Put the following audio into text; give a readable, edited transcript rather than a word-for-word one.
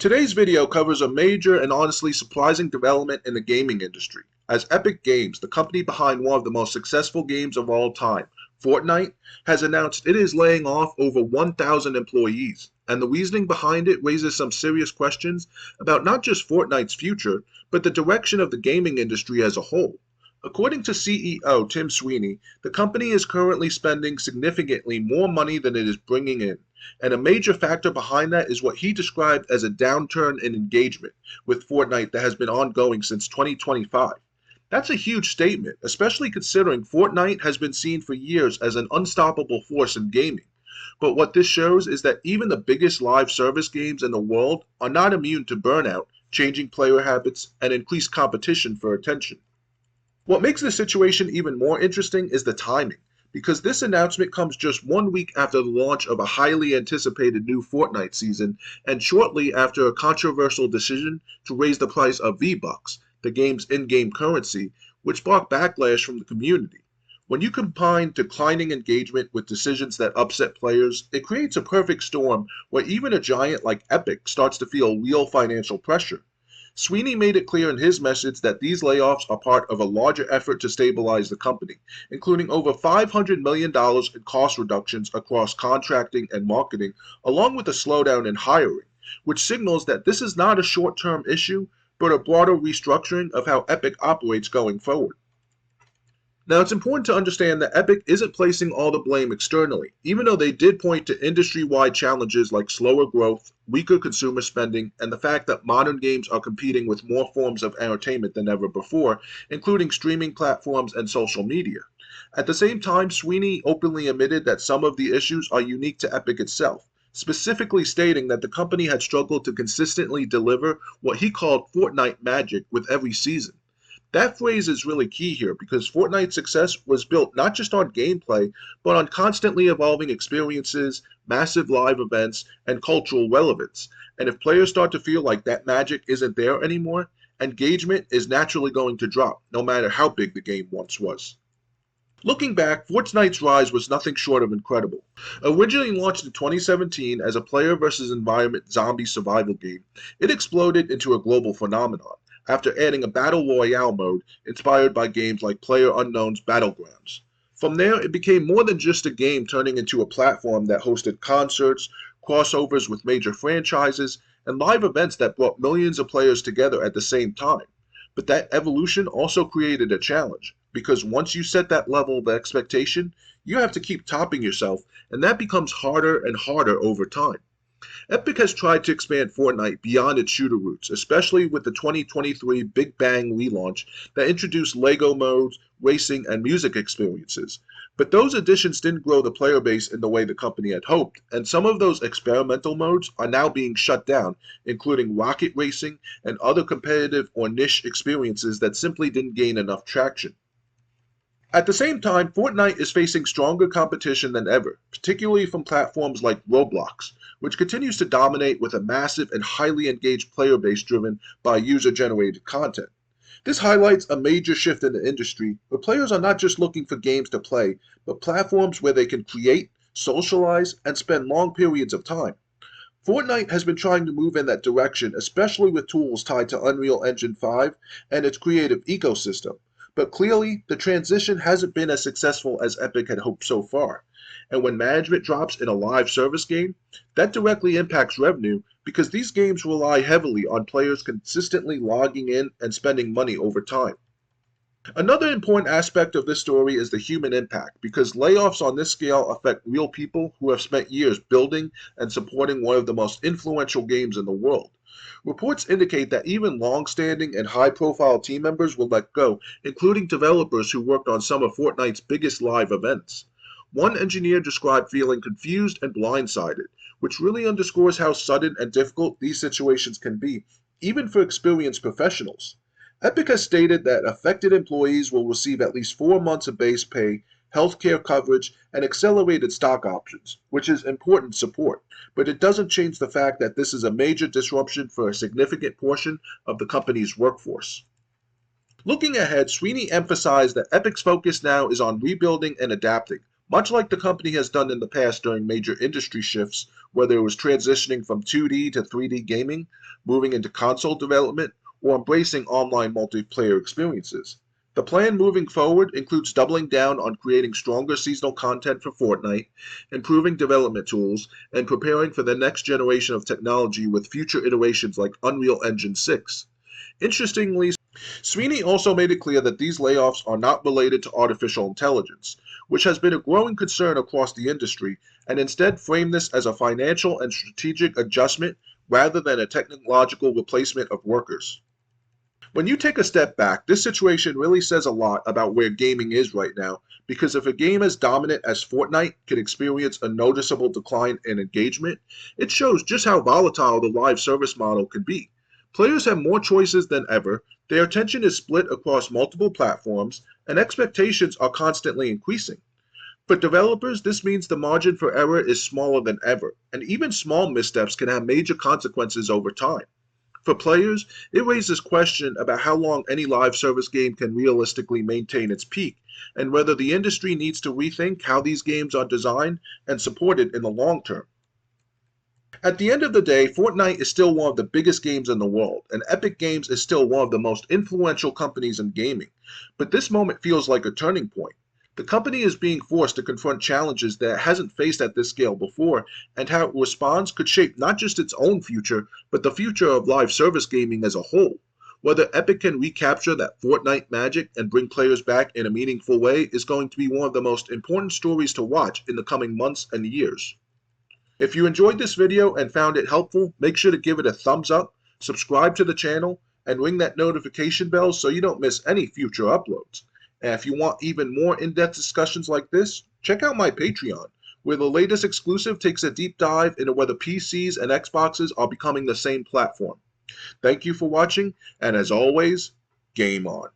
Today's video covers a major and honestly surprising development in the gaming industry, as Epic Games, the company behind one of the most successful games of all time, Fortnite, has announced it is laying off over 1,000 employees, and the reasoning behind it raises some serious questions about not just Fortnite's future, but the direction of the gaming industry as a whole. According to CEO Tim Sweeney, the company is currently spending significantly more money than it is bringing in, and a major factor behind that is what he described as a downturn in engagement with Fortnite that has been ongoing since 2025. That's a huge statement, especially considering Fortnite has been seen for years as an unstoppable force in gaming. But what this shows is that even the biggest live service games in the world are not immune to burnout, changing player habits, and increased competition for attention. What makes this situation even more interesting is the timing, because this announcement comes just 1 week after the launch of a highly anticipated new Fortnite season and shortly after a controversial decision to raise the price of V-Bucks, the game's in-game currency, which sparked backlash from the community. When you combine declining engagement with decisions that upset players, it creates a perfect storm where even a giant like Epic starts to feel real financial pressure. Sweeney made it clear in his message that these layoffs are part of a larger effort to stabilize the company, including over $500 million in cost reductions across contracting and marketing, along with a slowdown in hiring, which signals that this is not a short-term issue, but a broader restructuring of how Epic operates going forward. Now, it's important to understand that Epic isn't placing all the blame externally, even though they did point to industry-wide challenges like slower growth, weaker consumer spending, and the fact that modern games are competing with more forms of entertainment than ever before, including streaming platforms and social media. At the same time, Sweeney openly admitted that some of the issues are unique to Epic itself, specifically stating that the company had struggled to consistently deliver what he called Fortnite magic with every season. That phrase is really key here because Fortnite's success was built not just on gameplay, but on constantly evolving experiences, massive live events, and cultural relevance. And if players start to feel like that magic isn't there anymore, engagement is naturally going to drop, no matter how big the game once was. Looking back, Fortnite's rise was nothing short of incredible. Originally launched in 2017 as a player versus environment zombie survival game, it exploded into a global phenomenon after adding a battle royale mode inspired by games like PlayerUnknown's Battlegrounds. From there, it became more than just a game, turning into a platform that hosted concerts, crossovers with major franchises, and live events that brought millions of players together at the same time. But that evolution also created a challenge, because once you set that level of expectation, you have to keep topping yourself, and that becomes harder and harder over time. Epic has tried to expand Fortnite beyond its shooter roots, especially with the 2023 Big Bang relaunch that introduced LEGO modes, racing, and music experiences. But those additions didn't grow the player base in the way the company had hoped, and some of those experimental modes are now being shut down, including rocket racing and other competitive or niche experiences that simply didn't gain enough traction. At the same time, Fortnite is facing stronger competition than ever, particularly from platforms like Roblox, which continues to dominate with a massive and highly engaged player base driven by user-generated content. This highlights a major shift in the industry, where players are not just looking for games to play, but platforms where they can create, socialize, and spend long periods of time. Fortnite has been trying to move in that direction, especially with tools tied to Unreal Engine 5 and its creative ecosystem. But clearly, the transition hasn't been as successful as Epic had hoped so far. And when management drops in a live service game, that directly impacts revenue because these games rely heavily on players consistently logging in and spending money over time. Another important aspect of this story is the human impact, because layoffs on this scale affect real people who have spent years building and supporting one of the most influential games in the world. Reports indicate that even long-standing and high-profile team members will let go, including developers who worked on some of Fortnite's biggest live events. One engineer described feeling confused and blindsided, which really underscores how sudden and difficult these situations can be, even for experienced professionals. Epic has stated that affected employees will receive at least 4 months of base pay, healthcare coverage, and accelerated stock options, which is important support, but it doesn't change the fact that this is a major disruption for a significant portion of the company's workforce. Looking ahead, Sweeney emphasized that Epic's focus now is on rebuilding and adapting, Much like the company has done in the past during major industry shifts, whether it was transitioning from 2D to 3D gaming, moving into console development, or embracing online multiplayer experiences. The plan moving forward includes doubling down on creating stronger seasonal content for Fortnite, improving development tools, and preparing for the next generation of technology with future iterations like Unreal Engine 6. Interestingly, Sweeney also made it clear that these layoffs are not related to artificial intelligence, which has been a growing concern across the industry, and instead framed this as a financial and strategic adjustment rather than a technological replacement of workers. When you take a step back, this situation really says a lot about where gaming is right now, because if a game as dominant as Fortnite can experience a noticeable decline in engagement, it shows just how volatile the live service model can be. Players have more choices than ever, their attention is split across multiple platforms, and expectations are constantly increasing. For developers, this means the margin for error is smaller than ever, and even small missteps can have major consequences over time. For players, it raises question about how long any live service game can realistically maintain its peak, and whether the industry needs to rethink how these games are designed and supported in the long term. At the end of the day, Fortnite is still one of the biggest games in the world, and Epic Games is still one of the most influential companies in gaming. But this moment feels like a turning point. The company is being forced to confront challenges that it hasn't faced at this scale before, and how it responds could shape not just its own future, but the future of live service gaming as a whole. Whether Epic can recapture that Fortnite magic and bring players back in a meaningful way is going to be one of the most important stories to watch in the coming months and years. If you enjoyed this video and found it helpful, make sure to give it a thumbs up, subscribe to the channel, and ring that notification bell so you don't miss any future uploads. And if you want even more in-depth discussions like this, check out my Patreon, where the latest exclusive takes a deep dive into whether PCs and Xboxes are becoming the same platform. Thank you for watching, and as always, game on.